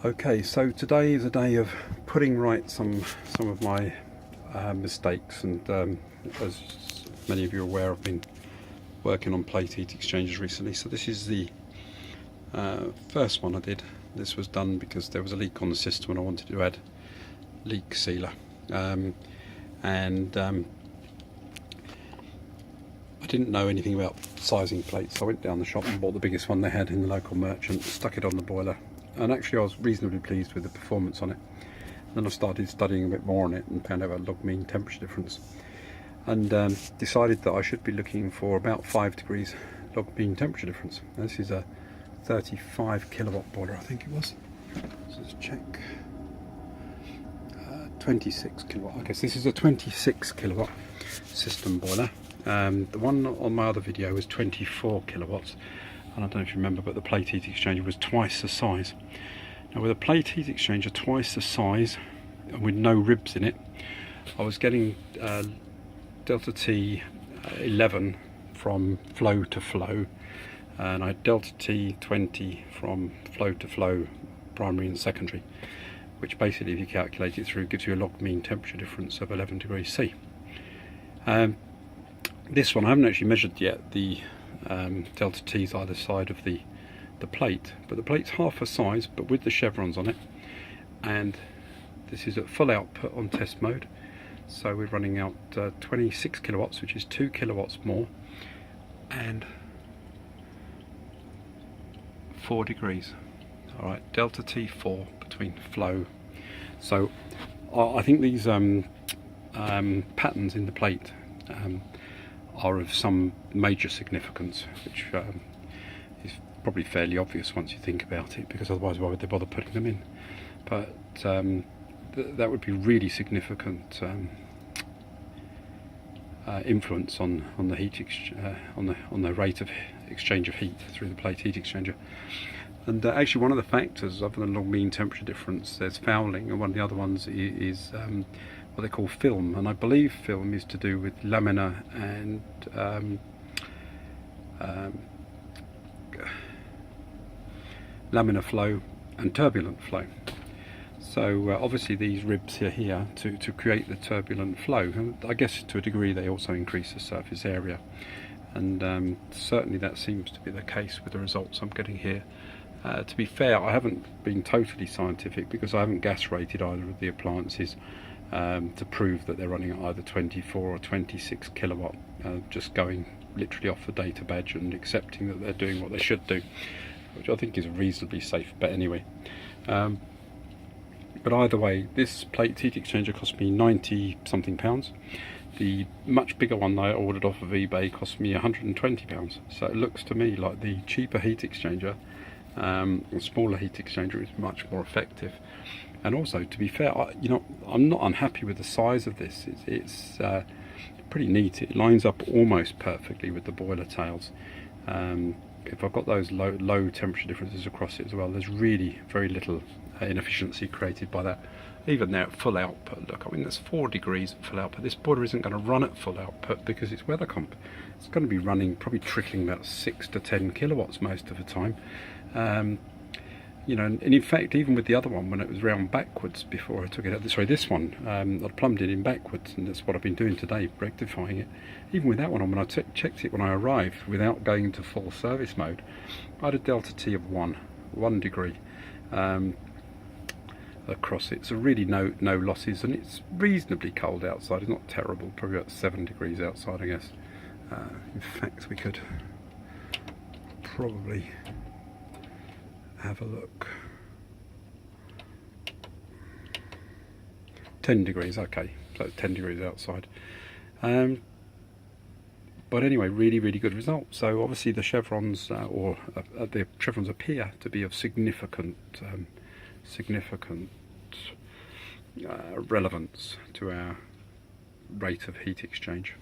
Okay, so today is a day of putting right some of my mistakes, and as many of you are aware, I've been working on plate heat exchangers recently. So this is the first one I did. This was done because there was a leak on the system and I wanted to add leak sealer, and I didn't know anything about sizing plates, so I went down the shop and bought the biggest one they had in the local merchant, stuck it on the boiler, and actually I was reasonably pleased with the performance on it. Then I started studying a bit more on it and found out about log mean temperature difference, and decided that I should be looking for about 5 degrees log mean temperature difference. Now, this is a 35 kilowatt boiler, I think it was. So let's check. 26 kilowatt. Okay, so this is a 26 kilowatt system boiler. The one on my other video was 24 kilowatts, and I don't know if you remember, but the plate heat exchanger was twice the size. Now with a plate heat exchanger twice the size and with no ribs in it, I was getting delta T 11 from flow to flow, and I had delta T 20 from flow to flow, primary and secondary, which basically, if you calculate it through, gives you a log mean temperature difference of 11 degrees C. This one I haven't actually measured yet the delta T's either side of the plate, but the plate's half the size but with the chevrons on it, and this is at full output on test mode. So we're running out 26 kilowatts, which is 2 kilowatts more, and 4 degrees. Alright, delta T4 between flow. So I think these patterns in the plate are of some major significance, which is probably fairly obvious once you think about it, because otherwise why would they bother putting them in? But that would be really significant influence on the heat on the rate of exchange of heat through the plate heat exchanger. And actually, one of the factors other than log mean temperature difference, there's fouling, and one of the other ones is what they call film, and I believe film is to do with laminar and laminar flow and turbulent flow. So obviously these ribs are here to create the turbulent flow, and I guess to a degree they also increase the surface area, and certainly that seems to be the case with the results I'm getting here. To be fair, I haven't been totally scientific because I haven't gas rated either of the appliances to prove that they're running at either 24 or 26 kilowatt, just going literally off the data badge and accepting that they're doing what they should do, which I think is a reasonably safe bet anyway. But either way, this plate heat exchanger cost me 90 something pounds. The much bigger one I ordered off of eBay cost me 120 pounds. So it looks to me like the cheaper heat exchanger, the smaller heat exchanger, is much more effective. And also, to be fair, I'm not unhappy with the size of this. It's pretty neat. It lines up almost perfectly with the boiler tails. If I've got those low temperature differences across it as well, there's really very little inefficiency created by that. Even there at full output, look, I mean, there's 4 degrees at full output. This boiler isn't going to run at full output because it's weather comp. It's going to be running, probably trickling about 6 to 10 kilowatts most of the time. And in fact, even with the other one, when it was round backwards before I took it out, this one, I plumbed it in backwards, and that's what I've been doing today, rectifying it. Even with that one on, when I checked it when I arrived, without going into full service mode, I had a delta T of 1 degree across it. So really no losses, and it's reasonably cold outside. It's not terrible, probably about 7 degrees outside, I guess. In fact, we could probably have a look. 10 degrees, okay, so 10 degrees outside. But anyway, really good result. So obviously the chevrons, the chevrons appear to be of significant relevance to our rate of heat exchange.